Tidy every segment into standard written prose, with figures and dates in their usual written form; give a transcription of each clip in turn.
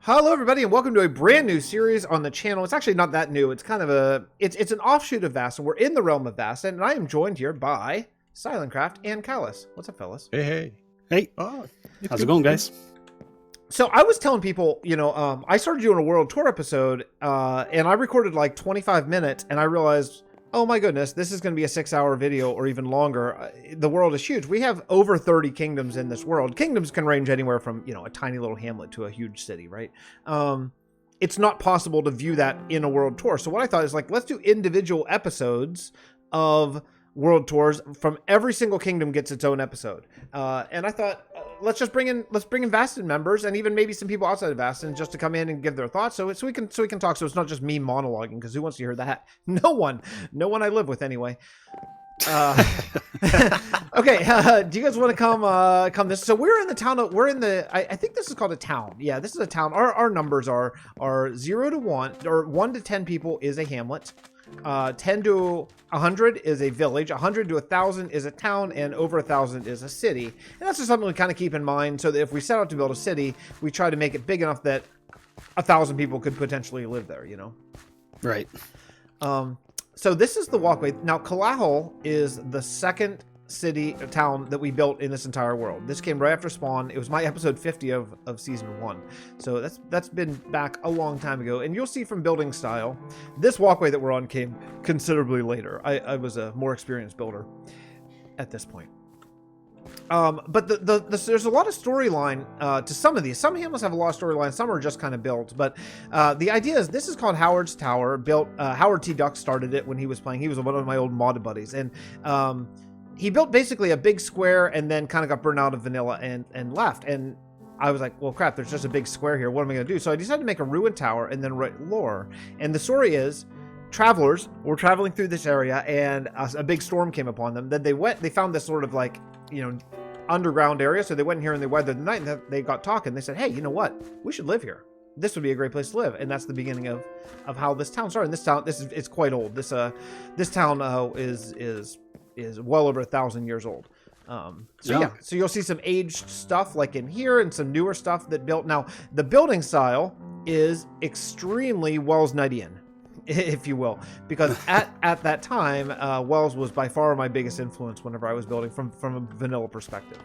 Hello, everybody, and welcome to a brand new series on the channel. It's actually not that new. It's kind of it's an offshoot of Vasten. We're in the Realm of Vasten, and I am joined here by Silentcraft and CALUSS. What's up, fellas? Hey. Oh, how's it going, guys? So I was telling people, I started doing a world tour episode, and I recorded like 25 minutes, and I realized, oh my goodness, this is going to be a 6-hour video or even longer. The world is huge. We have over 30 kingdoms in this world. Kingdoms can range anywhere from, a tiny little hamlet to a huge city, right? It's not possible to view that in a world tour. So what I thought is like, let's do individual episodes of world tours. From every single kingdom gets its own episode. And I thought, let's bring in Vasten members and even maybe some people outside of Vasten just to come in and give their thoughts, so we can talk. So it's not just me monologuing, because who wants to hear that? No one I live with anyway. Okay. Do you guys want to come this? So we're in the town. I think this is called a town. Yeah, this is a town. Our numbers are 0 to 1, or 1 to 10 people is a hamlet. 10 to 100 is a village, 100 to 1,000 is a town, and over 1,000 is a city. And that's just something we kind of keep in mind, so that if we set out to build a city, we try to make it big enough that 1,000 people could potentially live there, Right. So this is the walkway. Now, KELAEL is the second town that we built in this entire world. This came right after spawn. It was my episode 50 of season 1. So that's been back a long time ago. And you'll see from building style, this walkway that we're on came considerably later. I was a more experienced builder at this point. But there's a lot of storyline to some of these. Some hamlets have a lot of storyline. Some are just kind of built. But the idea is, this is called Howard's Tower. Built Howard T. Duck started it when he was playing. He was one of my old modded buddies, and he built basically a big square and then kind of got burned out of vanilla and left. And I was like, well, crap, there's just a big square here. What am I going to do? So I decided to make a ruined tower and then write lore. And the story is, travelers were traveling through this area and a big storm came upon them. Then they found this sort of like, underground area. So they went in here and they weathered the night, and they got talking. They said, hey, you know what? We should live here. This would be a great place to live. And that's the beginning of how this town started. And this town, it's quite old. This town is well over 1,000 years old. So you'll see some aged stuff like in here and some newer stuff that built. Now, the building style is extremely Wells Knightian, if you will, because at that time, Wells was by far my biggest influence whenever I was building from a vanilla perspective.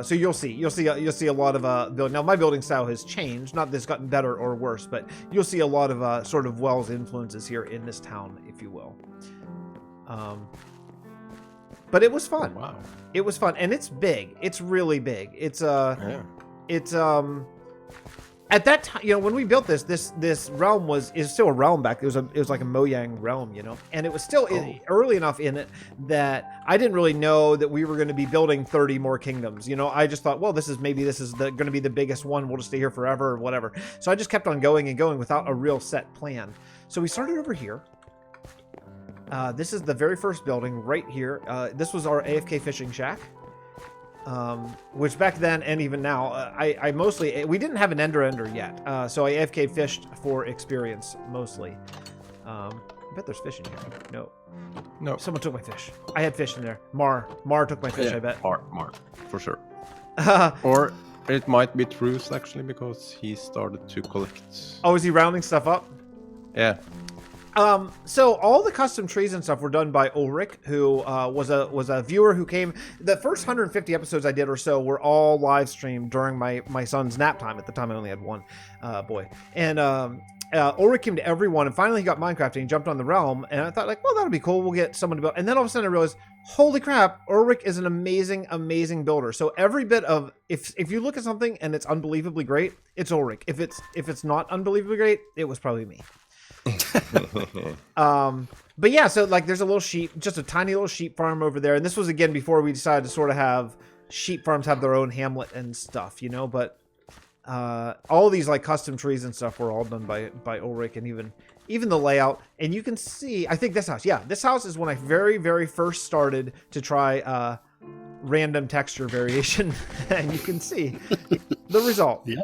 So you'll see a lot of building. Now, my building style has changed, not that it's gotten better or worse, but you'll see a lot of sort of Wells influences here in this town, if you will. But it was fun. Oh, wow. It was fun, and it's big. It's really big. It's at that time, when we built this realm is still a realm back. It was like a Mojang realm, and it was still early enough in it that I didn't really know that we were going to be building 30 more kingdoms. I just thought, well, this is going to be the biggest one. We'll just stay here forever or whatever. So I just kept on going and going without a real set plan. So we started over here. This is the very first building right here. This was our AFK fishing shack, which back then and even now, I mostly, we didn't have an ender yet. So I AFK fished for experience mostly. I bet there's fish in here. No. Someone took my fish. I had fish in there. Mar took my fish, I bet. Mar, for sure. Or it might be Truth, actually, because he started to collect. Oh, is he rounding stuff up? Yeah. So all the custom trees and stuff were done by Ulrich, who was a viewer who came. The first 150 episodes I did or so were all live streamed during my son's nap time. At the time, I only had one boy, and Ulrich came to every one. And finally, he got Minecraft and he jumped on the realm. And I thought, like, well, that'll be cool. We'll get someone to build. And then all of a sudden, I realized, holy crap, Ulrich is an amazing builder. So every bit of if you look at something and it's unbelievably great, it's Ulrich. If it's not unbelievably great, it was probably me. But yeah, so like there's just a tiny little sheep farm over there, and this was again before we decided to sort of have sheep farms have their own hamlet and stuff, but all these like custom trees and stuff were all done by Ulrich, and even the layout. And you can see, I think this house is when I very first started to try random texture variation, and you can see the result. Yeah.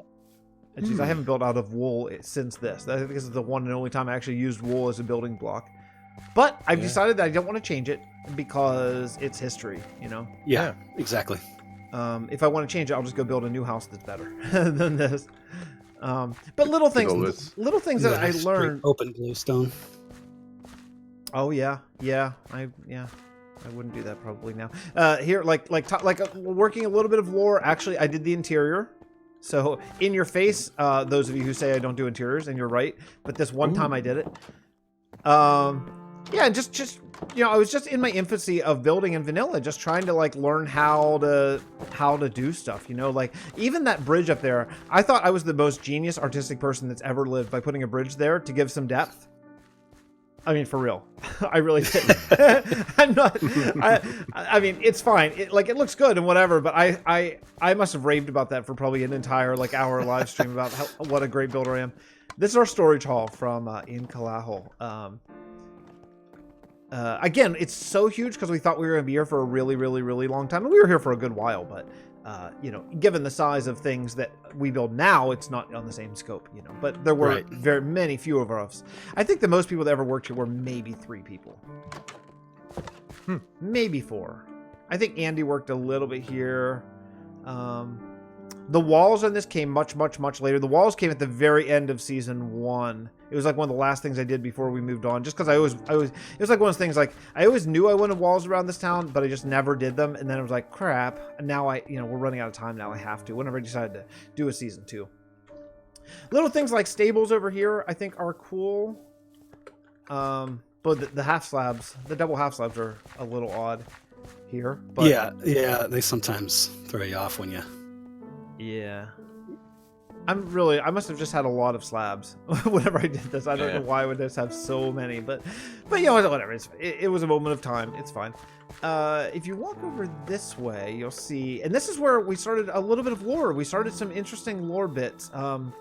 Geez, I haven't built out of wool since this. I think this is the one and only time I actually used wool as a building block. But I've decided that I don't want to change it because it's history, Yeah, exactly. If I want to change it, I'll just go build a new house that's better than this. But little things always- that I learned. Open bluestone. Oh yeah, I wouldn't do that probably now. Here, working a little bit of lore. Actually, I did the interior. So in your face, those of you who say I don't do interiors, and you're right. But this one time I did it. Yeah, and just I was just in my infancy of building in vanilla, just trying to like learn how to do stuff. Like even that bridge up there, I thought I was the most genius artistic person that's ever lived by putting a bridge there to give some depth. I mean, for real, I really did. I'm not. I mean, it's fine. It looks good and whatever. But I must have raved about that for probably an entire hour live stream about what a great builder I am. This is our storage hall from in KELAEL. Again, it's so huge because we thought we were going to be here for a really, really, really long time. And we were here for a good while, but given the size of things that we build now, it's not on the same scope, But there were very few of us. I think the most people that ever worked here were maybe 3 people. Maybe 4. I think Andy worked a little bit here. The walls on this came much, much, much later. The walls came at the very end of season 1. It was like one of the last things I did before we moved on. Just because it was like one of those things, like I always knew I wanted walls around this town, but I just never did them. And then it was like, crap. And now we're running out of time now. I have to, whenever I decided to do a season 2. Little things like stables over here, I think are cool. But the half slabs, the double half slabs are a little odd here. But yeah, they sometimes throw you off when you... Yeah. I must have just had a lot of slabs whenever I did this. I don't know why I would just have so many, but whatever. It was a moment of time. It's fine. If you walk over this way, you'll see, and this is where we started a little bit of lore. We started some interesting lore bits. Should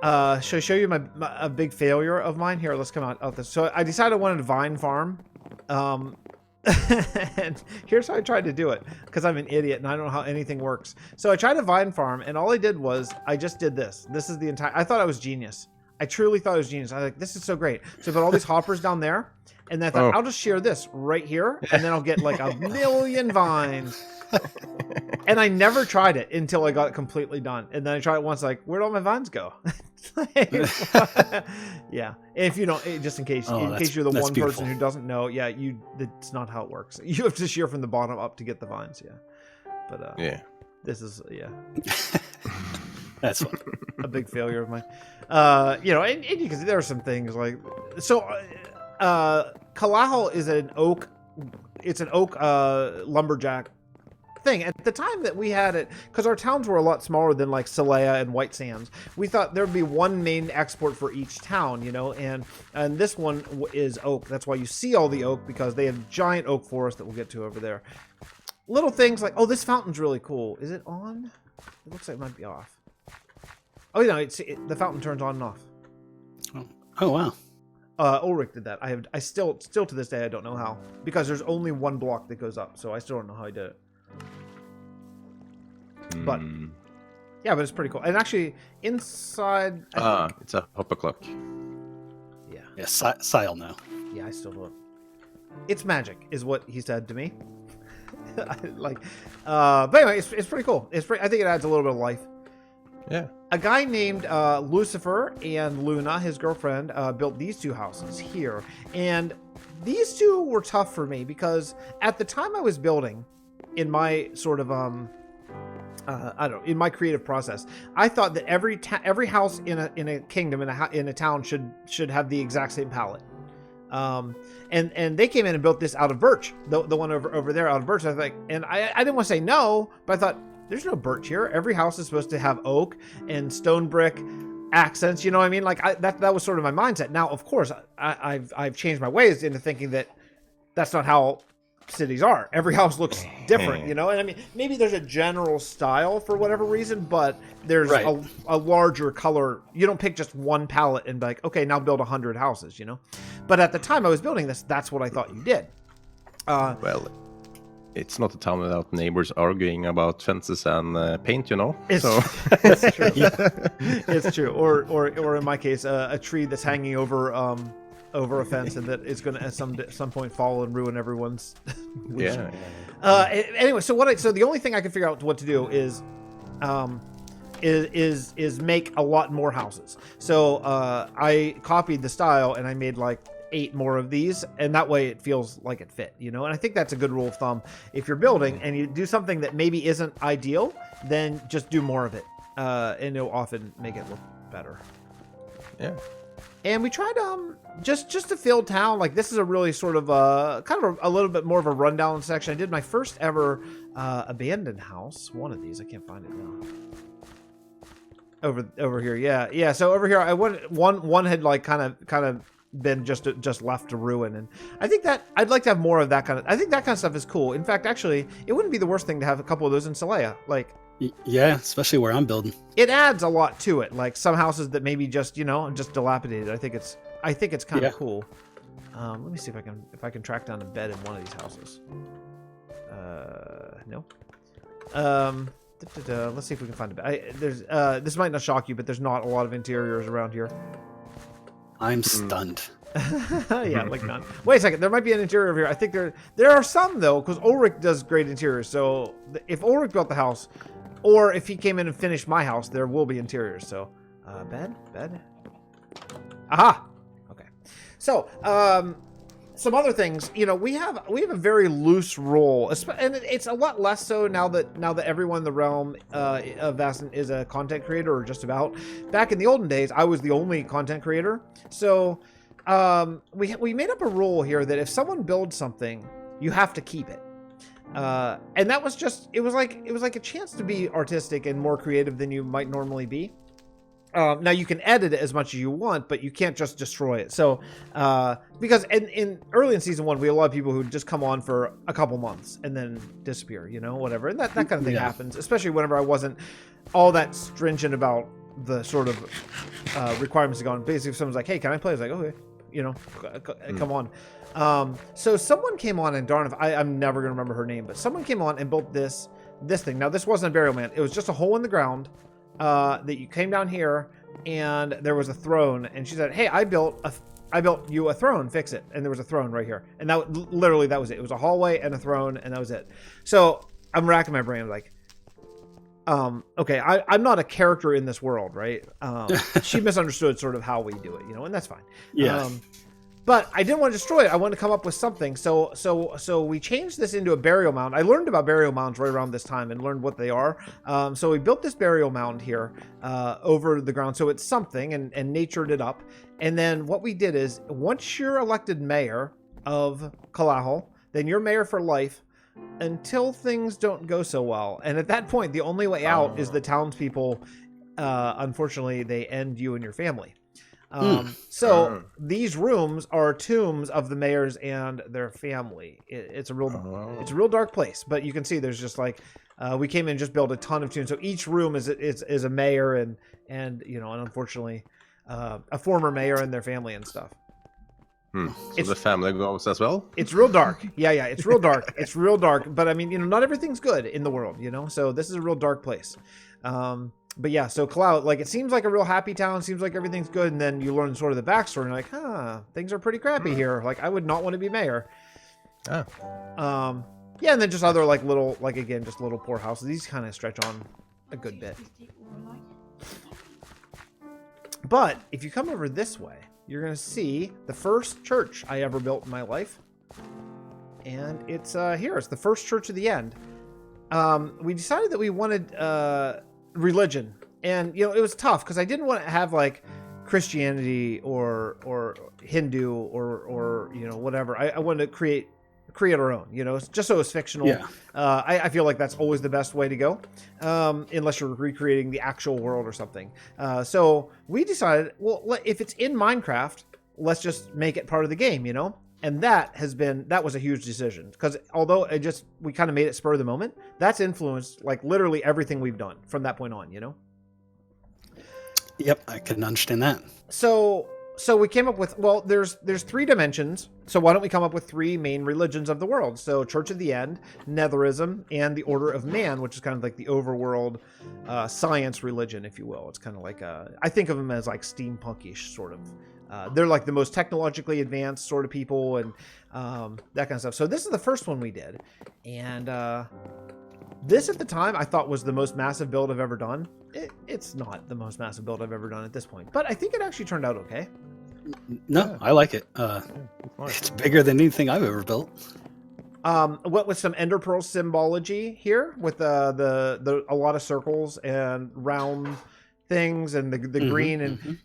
I show you a big failure of mine? Here, let's come out this. So I decided I wanted a vine farm. And here's how I tried to do it, because I'm an idiot and I don't know how anything works. So I tried a vine farm, and all I did was I just did this. This is the entire... I thought I was genius. I truly thought I was genius. I was like, this is so great. So I put all these hoppers down there, and then I thought, I'll just shear this right here, and then I'll get like a million vines. And I never tried it until I got it completely done. And then I tried it once, like, where'd all my vines go? Yeah. If you don't, just in case you're the one person who doesn't know, that's not how it works. You have to shear from the bottom up to get the vines. Yeah. But this is that's a big failure of mine. And because there are some things like, so KELAEL is an oak. It's an oak lumberjack thing. At the time that we had it, because our towns were a lot smaller than like Salea and White Sands, we thought there would be one main export for each town, and this one is oak. That's why you see all the oak, because they have giant oak forest that we'll get to over there. Little things like, this fountain's really cool. Is it on? It looks like it might be off. Oh, the fountain turns on and off. Oh wow. Ulrich did that. I still to this day I don't know how, because there's only one block that goes up, so I still don't know how he did it. But but it's pretty cool. And actually inside, it's a hopper clock. Yeah, Sile now. Yeah, I still do it. It's magic, is what he said to me. But anyway, it's pretty cool. I think it adds a little bit of life. Yeah. A guy named Lucifer and Luna, his girlfriend, built these 2 houses here. And these 2 were tough for me, because at the time I was building, in my sort of in my creative process, I thought that every house in a kingdom, in a town should have the exact same palette. And they came in and built this out of birch, the one over there out of birch. I was like, and I didn't want to say no, but I thought, there's no birch here. Every house is supposed to have oak and stone brick accents. You know what I mean? Like that was sort of my mindset. Now, of course, I've changed my ways into thinking that that's not how cities are. Every house looks different, And I mean, maybe there's a general style for whatever reason, but there's a larger color. You don't pick just one palette and be like, okay, now build 100 houses, But at the time I was building this, that's what I thought you did. Well, it's not a town without neighbors arguing about fences and paint, It's, so it's true. It's true. Or in my case, a tree that's hanging over a fence, and that is going to at some point fall and ruin everyone's. Yeah. Anyway, so the only thing I can figure out what to do is, is make a lot more houses. So I copied the style and I made like 8 more of these, and that way it feels like it fit, you know. And I think that's a good rule of thumb. If you're building and you do something that maybe isn't ideal, then just do more of it, and it'll often make it look better. Yeah. And we tried just to fill town. Like, this is a really sort of kind of a little bit more of a rundown section. I did my first ever abandoned house. One of these, I can't find it now. Over here, yeah. So over here, I went one had like kind of been just left to ruin, and I think that I'd like to have more of that kind of. I think that kind of stuff is cool. In fact, actually, it wouldn't be the worst thing to have a couple of those in Celea. Like, Yeah, especially where I'm building. it adds a lot to it. Like some houses that maybe just just dilapidated. I think it's kind of cool. Let me see if I can track down a bed in one of these houses. No. Let's see if we can find a bed. This might not shock you, but there's not a lot of interiors around here. I'm stunned. Yeah, like none. Wait a second, there might be an interior over here. I think there are some though, because Ulrich does great interiors. So if Ulrich built the house, or if he came in and finished my house, there will be interiors. So, bed. Aha. Okay. So, some other things. We have a very loose role, and it's a lot less so now that everyone in the realm of Vasten is a content creator, or just about. Back in the olden days, I was the only content creator. So, we made up a rule here that if someone builds something, you have to keep it. And that was just, it was like a chance to be artistic and more creative than you might normally be. Now you can edit it as much as you want, but you can't just destroy it. So, because early in season 1, we had a lot of people who just come on for a couple months and then disappear, whatever. And that kind of thing happens, especially whenever I wasn't all that stringent about the sort of requirements to go on. Basically, if someone's like, "Hey, can I play?" I was like, "Okay, come on." So someone came on, and darn if I'm never gonna remember her name, but someone came on and built this thing. Now this wasn't a burial man; it was just a hole in the ground that you came down here, and there was a throne. And she said, "Hey, I built you a throne. Fix it." And there was a throne right here, and that was it. It was a hallway and a throne, and that was it. So I'm racking my brain like, okay, I'm not a character in this world, right? She misunderstood sort of how we do it, and that's fine. Yeah. But I didn't want to destroy it. I wanted to come up with something. So we changed this into a burial mound. I learned about burial mounds right around this time and learned what they are. So we built this burial mound here over the ground. So it's something, and natured it up. And then what we did is, once you're elected mayor of KELAEL, then you're mayor for life until things don't go so well. And at that point, the only way out is the townspeople. Unfortunately, they end you and your family. So these rooms are tombs of the mayors and their family. It's a real dark place, but you can see there's just like, we came in and just built a ton of tombs. So each room is a mayor and unfortunately, a former mayor and their family and stuff. So the family goes as well? It's real dark. Yeah, it's real dark. It's real dark. But I mean, not everything's good in the world, so this is a real dark place. But yeah, so KELAEL, like, it seems like a real happy town, seems like everything's good, and then you learn sort of the backstory, and you're like, things are pretty crappy here. Like, I would not want to be mayor. Yeah, and then just other, like, little, like, again, just little poor houses. These kind of stretch on a good bit. But if you come over this way, you're going to see the first church I ever built in my life. And it's here. It's the first church of the end. We decided that we wanted religion. And, it was tough because I didn't want to have, like, Christianity or Hindu or whatever. I wanted to create our own, just so it's fictional. Yeah. I feel like that's always the best way to go, unless you're recreating the actual world or something. So we decided, well, if it's in Minecraft, let's just make it part of the game, And that was a huge decision, because although we kind of made it spur of the moment, that's influenced like literally everything we've done from that point on, Yep, I can understand that. So we came up with, well, there's 3 dimensions. So why don't we come up with 3 main religions of the world? So Church of the End, Netherism, and the Order of Man, which is kind of like the overworld science religion, if you will. It's kind of like I think of them as like steampunkish sort of. They're like the most technologically advanced sort of people and that kind of stuff. So this is the first one we did. And this at the time I thought was the most massive build I've ever done. it's not the most massive build I've ever done at this point, but I think it actually turned out okay. No, Yeah. I like it. It's nice. It's bigger than anything I've ever built. What with some ender pearl symbology here, with a lot of circles and round things, and the green and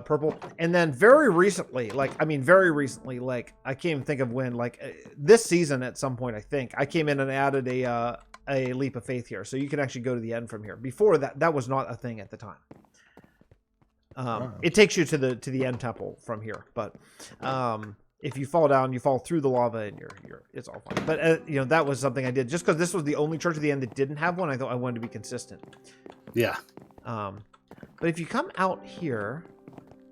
purple, and then very recently, like I can't even think of when, like this season at some point, I think I came in and added a leap of faith here, so you can actually go to the end from here. Before that was not a thing at the time. It takes you to the end temple from here, but if you fall down, you fall through the lava, and it's all fine. But you know, that was something I did just because this was the only church at the end that didn't have one. I thought I wanted to be consistent. Yeah. But if you come out here,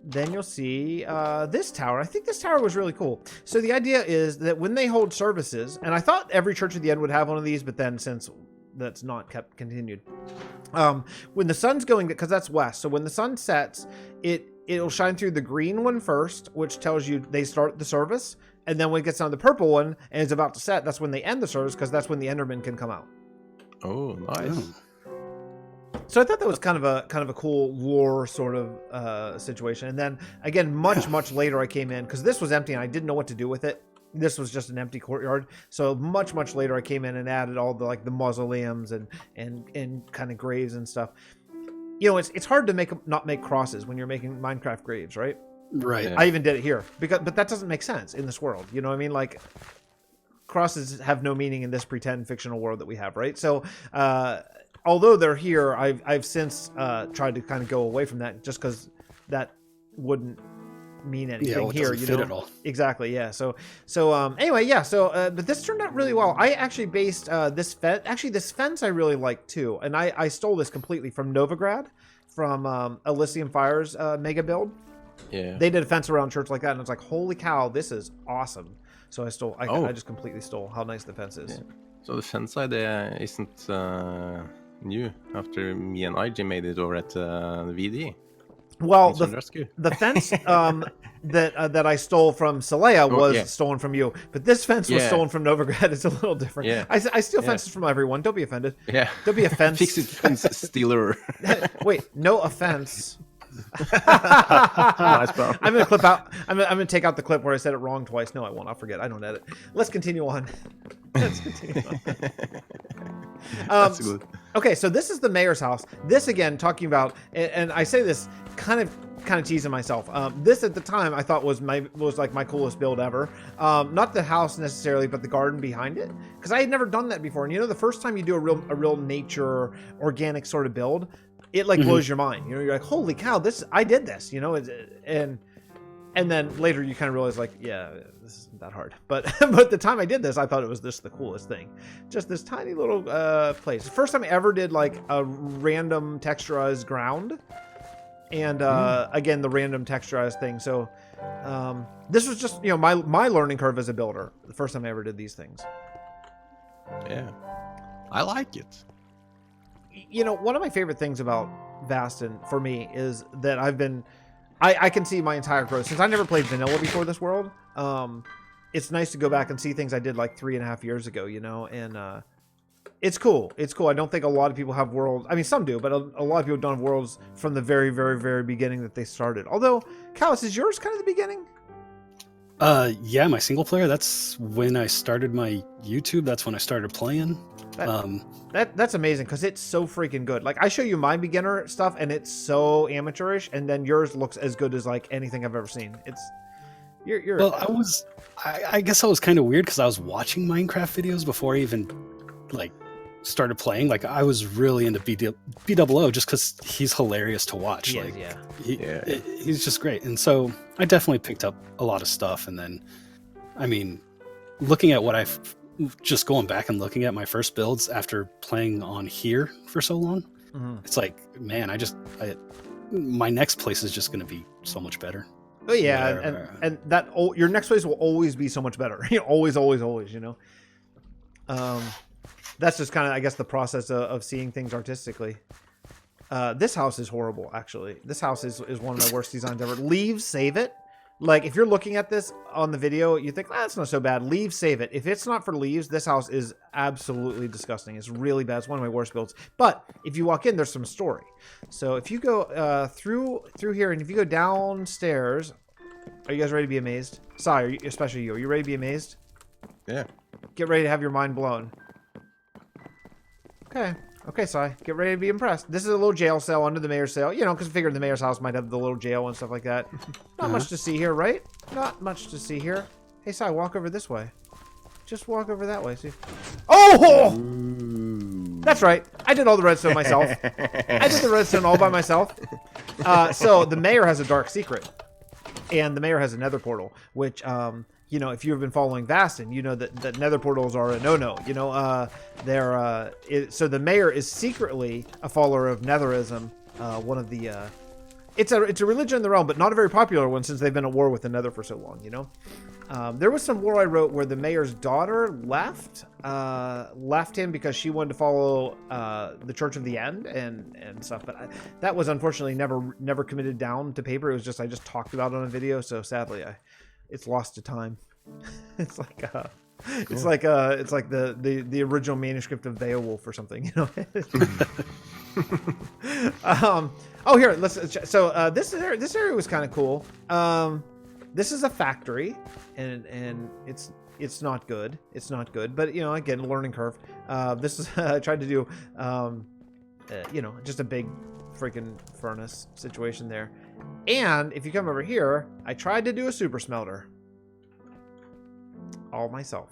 then you'll see this tower. I think this tower was really cool. So the idea is that when they hold services, and I thought every church at the end would have one of these, but then since that's not continued, when the sun's going, because that's west, so when the sun sets, it'll shine through the green one first, which tells you they start the service, and then when it gets on the purple one and it's about to set, that's when they end the service, because that's when the Enderman can come out. Oh, nice. Oh. So I thought that was kind of a cool lore sort of situation. And then again, much later I came in, because this was empty and I didn't know what to do with it. This was just an empty courtyard. So much later I came in and added all the mausoleums and kind of graves and stuff. You know, it's hard to not make crosses when you're making Minecraft graves, right? Right. I even did it here but that doesn't make sense in this world. You know what I mean? Like, crosses have no meaning in this pretend fictional world that we have, right? So although they're here, I've since tried to kind of go away from that, just because that wouldn't mean anything here. You know, at all. Exactly. Yeah. So anyway, yeah. So but this turned out really well. I actually based this fence. Actually, this fence I really like too, and I stole this completely from Novigrad, from Elysium Fire's mega build. Yeah. They did a fence around church like that, and it's like, holy cow, this is awesome. So I just completely stole how nice the fence is. Yeah. So the fence idea isn't new after me and IG made it over at VD. Well, the fence that I stole from Celea was stolen from you, but this fence was stolen from Novigrad. It's a little different. Yeah. I steal fences from everyone. Don't be offended. Yeah. Don't be offense. Fix it, fence stealer. Wait, no offense. Nice, bro. I'm gonna clip out. I'm gonna take out the clip where I said it wrong twice. No, I won't. I'll forget. I don't edit. Let's continue on. Let's continue on. That's good. Okay, so this is the mayor's house. This again, talking about, and I say this kind of teasing myself. This at the time I thought was like my coolest build ever. Not the house necessarily, but the garden behind it, because I had never done that before. And you know, the first time you do a real nature organic sort of build, it like blows your mind. You know, you're like, holy cow, I did this. You know, and then later you kind of realize, like, yeah, this isn't that hard. But but the time I did this, I thought it was the coolest thing. Just this tiny little place. First time I ever did like a random texturized ground, and again the random texturized thing. So this was just, you know, my learning curve as a builder. The first time I ever did these things. Yeah, I like it. You know, one of my favorite things about Vasten for me is that I can see my entire growth. Since I never played vanilla before this world, it's nice to go back and see things I did like 3.5 years ago, you know, and it's cool. It's cool. I don't think a lot of people have worlds. I mean, some do, but a lot of people don't have worlds from the very, very, very beginning that they started. Although, Calus, is yours kind of the beginning? Yeah, my single player, that's when I started my YouTube. That's when I started playing. That's amazing, because it's so freaking good. Like, I show you my beginner stuff and it's so amateurish, and then yours looks as good as like anything I've ever seen. You're well, I guess I was kind of weird because I was watching Minecraft videos before I even like started playing. Like, I was really into BOO just because he's hilarious to watch. Yeah, like, yeah. He's just great. And so I definitely picked up a lot of stuff. And then, I mean, looking at what just going back and looking at my first builds after playing on here for so long, it's like, man, my next place is just going to be so much better. Oh yeah, and that your next place will always be so much better. always, you know. That's just kind of, I guess, the process of seeing things artistically. This house is horrible, actually. This house is one of my worst designs ever. Save it. Like, if you're looking at this on the video, you think, that's not so bad. Leaves, save it. If it's not for leaves, this house is absolutely disgusting. It's really bad. It's one of my worst builds. But if you walk in, there's some story. So if you go through here, and if you go downstairs, are you guys ready to be amazed? Sai, especially you. Are you ready to be amazed? Yeah. Get ready to have your mind blown. Okay. Okay, Sai. Get ready to be impressed. This is a little jail cell under the mayor's cell. You know, because I figured the mayor's house might have the little jail and stuff like that. Not much to see here, right? Not much to see here. Hey, Sai, walk over this way. Just walk over that way. See? Oh! Ooh. That's right. I did all the redstone myself. I did the redstone all by myself. So the mayor has a dark secret. And the mayor has a nether portal, which... you know, if you've been following Vasten, you know that nether portals are a no-no. You know, so the mayor is secretly a follower of netherism. One of the, it's a religion in the realm, but not a very popular one since they've been at war with the nether for so long. You know, there was some lore I wrote where the mayor's daughter left him because she wanted to follow the Church of the End and stuff. But that was unfortunately never committed down to paper. It was just I just talked about it on a video. So sadly, it's lost to time. It's like the original manuscript of Beowulf or something, you know. Oh, here, let's. So this area was kind of cool. This is a factory, and it's not good. It's not good, but you know, again, learning curve. This is I tried to do, you know, just a big freaking furnace situation there. And if you come over here, I tried to do a super smelter. All myself.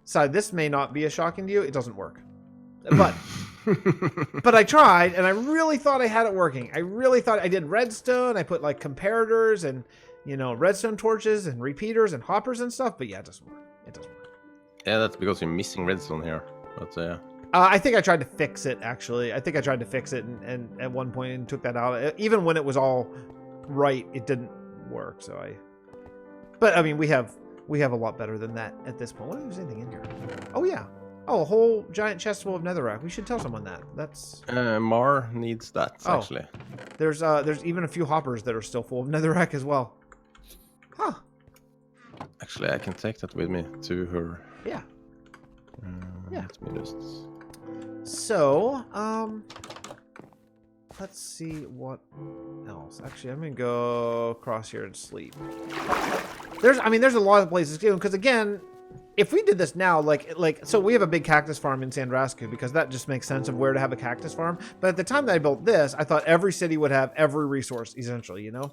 So this may not be as shocking to you. It doesn't work. But I tried, and I really thought I had it working. I really thought I did redstone. I put like comparators and, you know, redstone torches and repeaters and hoppers and stuff. But yeah, it doesn't work. It doesn't work. Yeah, that's because you're missing redstone here. But yeah. I think I tried to fix it, actually. I think I tried to fix it and at one point and took that out. Even when it was all right, it didn't work. But I mean, we have a lot better than that at this point. What if there's anything in here? Oh yeah. Oh, a whole giant chest full of netherrack. We should tell someone that. That's Mar needs that actually. There's even a few hoppers that are still full of netherrack as well. Huh. Actually, I can take that with me to her. Yeah. Yeah. Let me just... So, let's see what else. Actually, I'm gonna go across here and sleep. There's a lot of places to go because again, if we did this now, so we have a big cactus farm in Sandrasku because that just makes sense of where to have a cactus farm. But at the time that I built this, I thought every city would have every resource essentially, you know.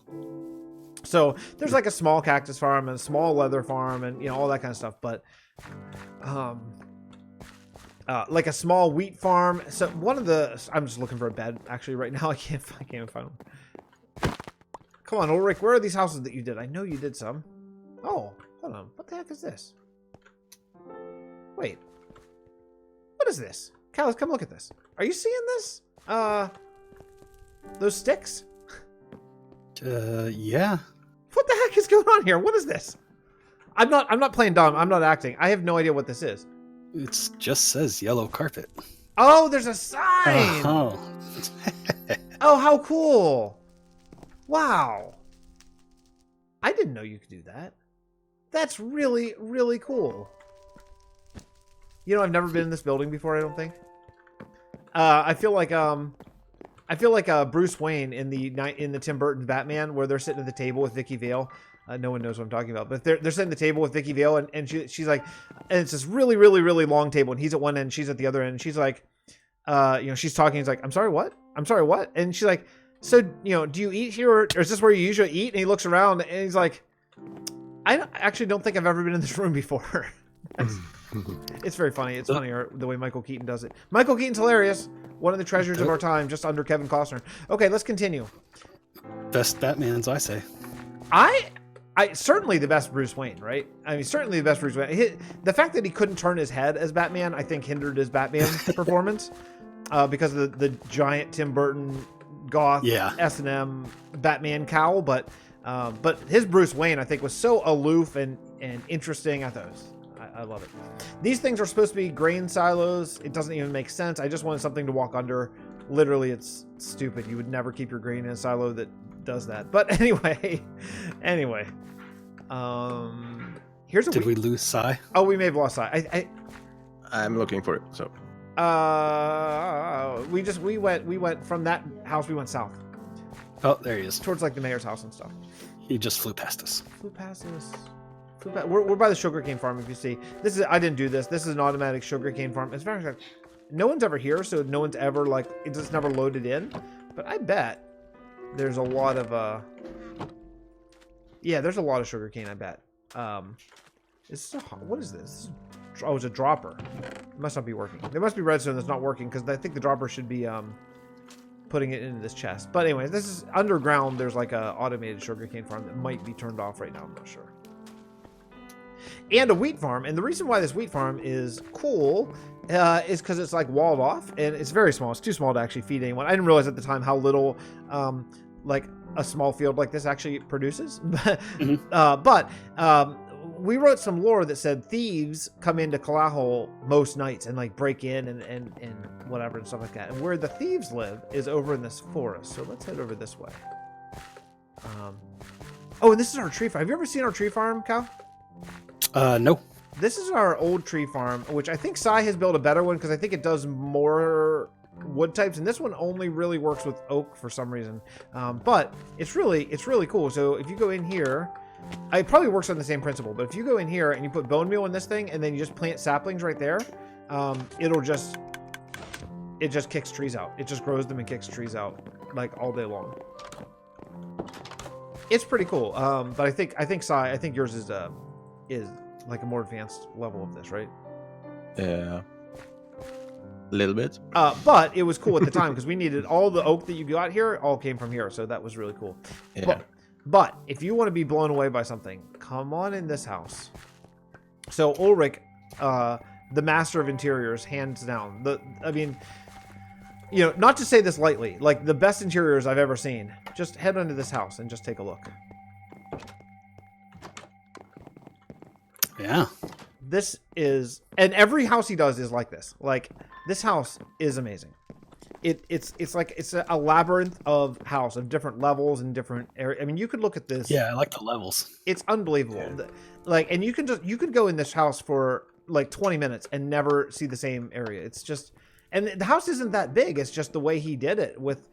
So there's like a small cactus farm and a small leather farm and you know all that kind of stuff, but like a small wheat farm. So I'm just looking for a bed actually right now. I can't find one. Come on, Ulrich, where are these houses that you did? I know you did some. Oh, hold on. What the heck is this? Wait. What is this? Calus, come look at this. Are you seeing this? Those sticks? Yeah. What the heck is going on here? What is this? I'm not playing dumb. I'm not acting. I have no idea what this is. It just says yellow carpet. Oh, there's a sign. Oh. Oh, how cool. Wow. I didn't know you could do that. That's really, really cool. You know, I've never been in this building before, I don't think. I feel like Bruce Wayne in the Tim Burton Batman where they're sitting at the table with Vicky Vale. No one knows what I'm talking about, but they're sitting at the table with Vicky Vale and she's like, and it's this really, really, really long table and he's at one end, she's at the other end, and she's like, you know, she's talking, he's like, I'm sorry, what? And she's like, so, you know, do you eat here or is this where you usually eat? And he looks around and he's like, I actually don't think I've ever been in this room before. It's very funny. It's funny the way Michael Keaton does it. Michael Keaton's hilarious. One of the treasures of our time, just under Kevin Costner. Okay, let's continue. Best Batmans, I say. I certainly the best Bruce Wayne, right? I mean, certainly the best Bruce Wayne. The fact that he couldn't turn his head as Batman, I think, hindered his Batman performance because of the giant Tim Burton goth S&M Batman cowl. But his Bruce Wayne, I think, was so aloof and interesting. I thought I love it. These things are supposed to be grain silos. It doesn't even make sense. I just wanted something to walk under. Literally, it's stupid. You would never keep your grain in a silo that does that. But anyway, here's a. Did we lose Sai? Oh, we may have lost Sai. I'm looking for it. So we went from that house. We went south Oh, there he is. towards like the mayor's house and stuff. He just flew past us. Flew past us. We're by the sugarcane farm. If you see, this is I didn't do this. This is an automatic sugarcane farm. As a matter of fact, no one's ever here, so no one's ever like it's just never loaded in. But I bet there's a lot of yeah, there's a lot of sugarcane. I bet. What is this? Oh, it's a dropper. It must not be working. There must be redstone that's not working because I think the dropper should be putting it into this chest. But anyways, this is underground. There's like a automated sugarcane farm that might be turned off right now. I'm not sure. And a wheat farm. And the reason why this wheat farm is cool is because it's like walled off and it's very small. It's too small to actually feed anyone. I didn't realize at the time how little like a small field like this actually produces. But we wrote some lore that said thieves come into KELAEL most nights and like break in and whatever and stuff like that. And where the thieves live is over in this forest. So let's head over this way. Oh, and this is our tree farm. Have you ever seen our tree farm, Cal? No. This is our old tree farm, which I think Sai has built a better one because I think it does more wood types, and this one only really works with oak for some reason. But it's really cool. So if you go in here, it probably works on the same principle. But if you go in here and you put bone meal in this thing, and then you just plant saplings right there, it just kicks trees out. It just grows them and kicks trees out like all day long. It's pretty cool. But I think Sai, I think yours is like a more advanced level of this, right? yeah, a little bit. But it was cool at the time because we needed all the oak that you got here all came from here, so that was really cool. Yeah. But if you want to be blown away by something, come on in this house. So Ulrich, the master of interiors, hands down. I mean, you know, not to say this lightly, like the best interiors I've ever seen. Just head into this house and just take a look. Yeah. This is, and every house he does is like this. Like this house is amazing. It's like it's a labyrinth of house of different levels and different areas. I mean, you could look at this. Yeah, I like the levels. It's unbelievable. Yeah. Like, and you could go in this house for like 20 minutes and never see the same area. It's just, and the house isn't that big. It's just the way he did it with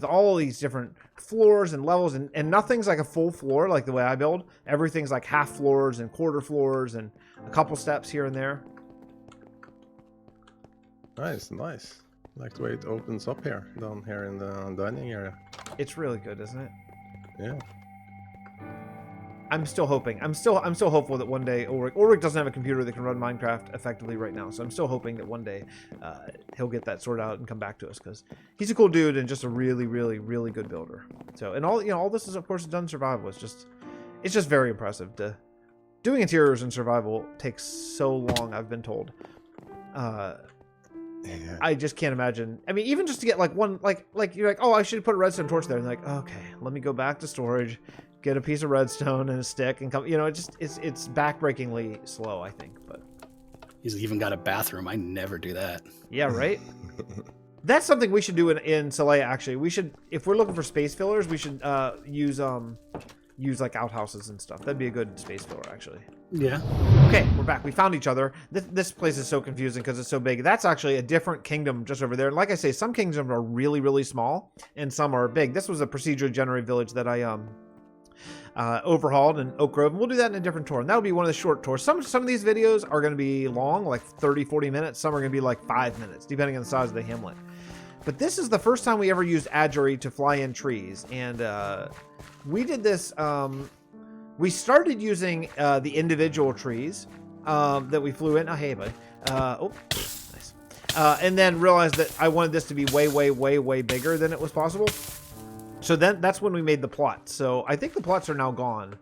all these different floors and levels, and nothing's like a full floor like the way I build. Everything's like half floors and quarter floors and a couple steps here and there. Nice. I like the way it opens up here, down here in the dining area. It's really good, isn't it? Yeah. I'm still hoping. I'm still hopeful that one day Ulrich doesn't have a computer that can run Minecraft effectively right now. So I'm still hoping that one day he'll get that sorted out and come back to us because he's a cool dude and just a really, really, really good builder. So, and all this is of course done survival. It's just very impressive. Doing interiors in survival takes so long, I've been told. Yeah. I just can't imagine. I mean, even just to get like one, like you're like, oh, I should put a redstone torch there. And like, okay, let me go back to storage, get a piece of redstone and a stick, and come. You know, it's backbreakingly slow, I think. But He's even got a bathroom. I never do that. yeah, right. That's something we should do in Celea. Actually, we should, if we're looking for space fillers, we should use like outhouses and stuff. That'd be a good space filler, actually. Yeah. Okay, we're back. We found each other. This place is so confusing because it's so big. That's actually a different kingdom just over there. And like I say, some kingdoms are really, really small and some are big. This was a procedurally generated village that I overhauled in Oak Grove. And we'll do that in a different tour. And that'll be one of the short tours. Some of these videos are going to be long, like 30, 40 minutes. Some are going to be like 5 minutes, depending on the size of the hamlet. But this is the first time we ever used Adjury to fly in trees. And we did this... we started using the individual trees that we flew in. Oh, hey, buddy. Nice. And then realized that I wanted this to be way, way, way, way bigger than it was possible. So then that's when we made the plots. So I think the plots are now gone.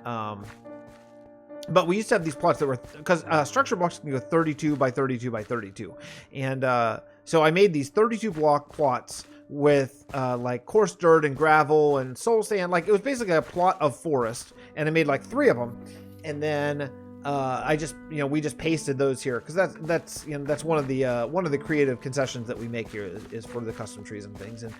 But we used to have these plots that were... Because structure blocks can go 32 by 32 by 32. And so I made these 32 block plots with like coarse dirt and gravel and soul sand. Like it was basically a plot of forest, and I made like 3 of them, and then we just pasted those here because that's one of the creative concessions that we make here is for the custom trees and things, and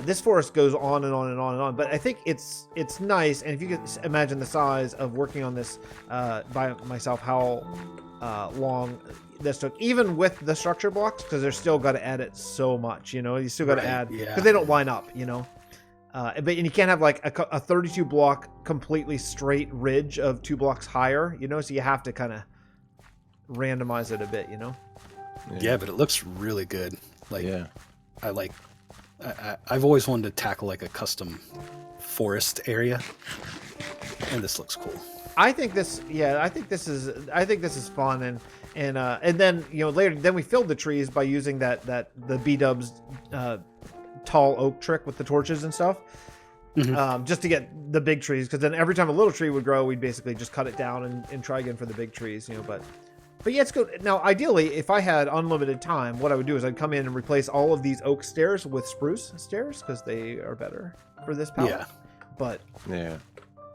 this forest goes on and on and on and on. But I think it's nice, and if you could imagine the size of working on this by myself, how long this took, even with the structure blocks, because they're still got to edit so much, you know. You still got to add, because they don't line up, you know. And you can't have like a 32 block completely straight ridge of 2 blocks higher, you know. So you have to kind of randomize it a bit, you know. Yeah, but it looks really good. Like, I've always wanted to tackle like a custom forest area, and this looks cool. I think this is fun, and then, you know, later then we filled the trees by using the B-dubs tall oak trick with the torches and stuff, just to get the big trees, because then every time a little tree would grow, we'd basically just cut it down and try again for the big trees, you know. But yeah, it's good. Now, ideally, if I had unlimited time, what I would do is I'd come in and replace all of these oak stairs with spruce stairs, because they are better for this palette. Yeah. But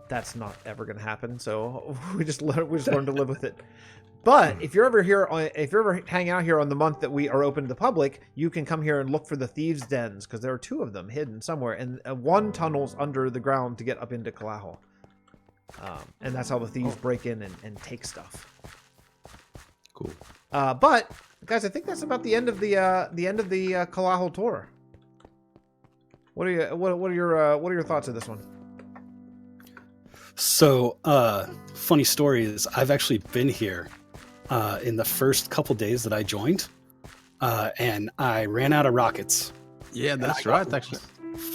that's not ever going to happen. So we just learn to live with it. But if you're ever hanging out here on the month that we are open to the public, you can come here and look for the thieves' dens, because there are 2 of them hidden somewhere, and 1 tunnels under the ground to get up into KELAEL. And that's how the thieves break in and take stuff. Cool. But guys, I think that's about the end of the KELAEL tour. What are your thoughts of this one? So, funny story is I've actually been here in the first couple days that I joined, and I ran out of rockets. Yeah, that's right, actually.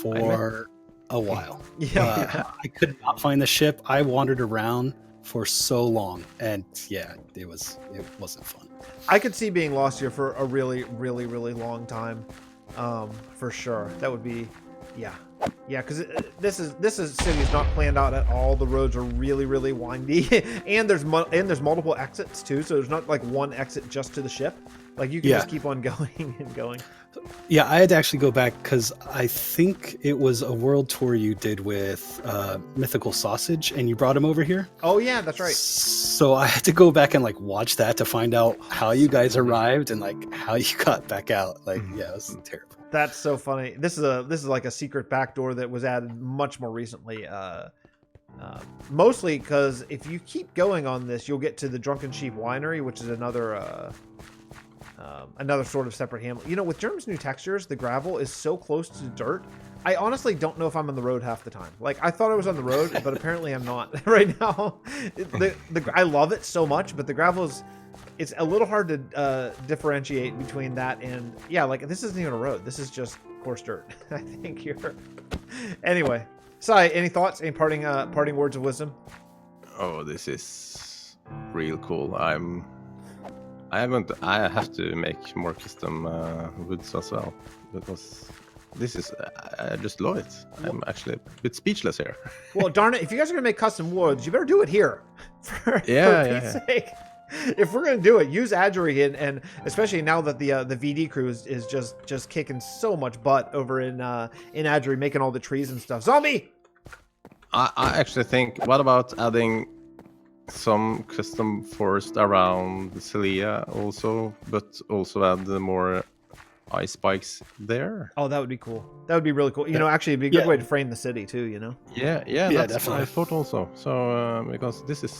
For a while. Yeah. I could not find the ship. I wandered around for so long, and yeah, it wasn't fun. I could see being lost here for a really, really, really long time, for sure. That would be, yeah, because this city is not planned out at all. The roads are really, really windy, and there's multiple exits too. So there's not like one exit just to the ship. Like you can just keep on going and going. Yeah, I had to actually go back because I think it was a world tour you did with Mythical Sausage, and you brought him over here. Oh yeah, that's right. So I had to go back and like watch that to find out how you guys arrived and like how you got back out. Like, yeah, it was terrible. That's so funny. This is like a secret backdoor that was added much more recently. Mostly because if you keep going on this, you'll get to the Drunken Sheep Winery, which is another sort of separate hamlet. You know, with Germ's new textures, the gravel is so close to dirt. I honestly don't know if I'm on the road half the time. Like, I thought I was on the road, but apparently I'm not right now. I love it so much, but the gravel it's a little hard to differentiate between that and, yeah, like, this isn't even a road. This is just coarse dirt. I think you're... Anyway. Sai, any thoughts? Any parting words of wisdom? Oh, this is real cool. I have to make more custom woods as well, because this is, I just love it. I'm actually a bit speechless here. Well, darn it, if you guys are going to make custom woods, you better do it here. For Pete's sake. If we're going to do it, use Adjury, and especially now that the VD crew is just kicking so much butt over in Adjury, making all the trees and stuff. Zombie! I actually think, what about adding some custom forest around Celia also, but also add the more ice spikes there? Oh, that would be cool. That would be really cool. You know, actually, it'd be a good way to frame the city too. You know. Yeah, that's definitely what I thought also. So because this is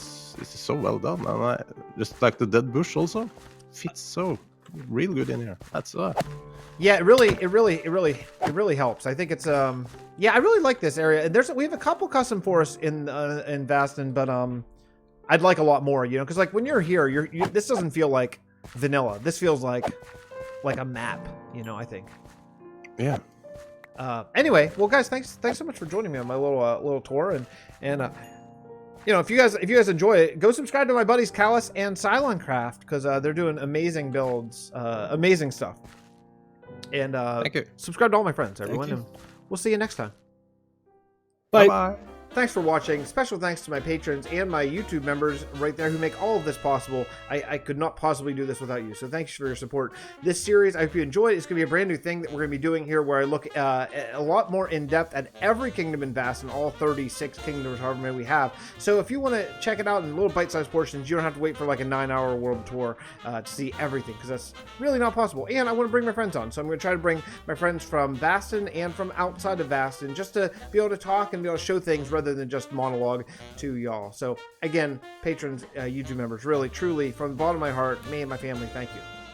so well done, and I just like the dead bush also fits so real good in here. That's yeah, it really helps. I think it's yeah, I really like this area. And we have a couple custom forests in Vasten, but I'd like a lot more, you know, because like when you're here, this doesn't feel like vanilla. This feels like a map, you know, I think. Yeah. Anyway, well, guys, thanks so much for joining me on my little tour, and you know, if you guys enjoy it, go subscribe to my buddies CALUSS and Cyloncraft, because they're doing amazing builds, amazing stuff. And thank you. Subscribe to all my friends, everyone, and we'll see you next time. Bye. Bye. Thanks for watching. Special thanks to my patrons and my YouTube members right there who make all of this possible. I could not possibly do this without you, so thanks for your support. This series, I hope you enjoyed. It's going to be a brand new thing that we're going to be doing here where I look a lot more in depth at every kingdom in Vasten, all 36 kingdoms, however many we have. So if you want to check it out in little bite-sized portions, you don't have to wait for like a 9-hour world tour to see everything, because that's really not possible. And I want to bring my friends on, so I'm going to try to bring my friends from Vasten and from outside of Vasten just to be able to talk and be able to show things rather than just monologue to y'all. So again, patrons, YouTube members, really, truly, from the bottom of my heart, me and my family, thank you.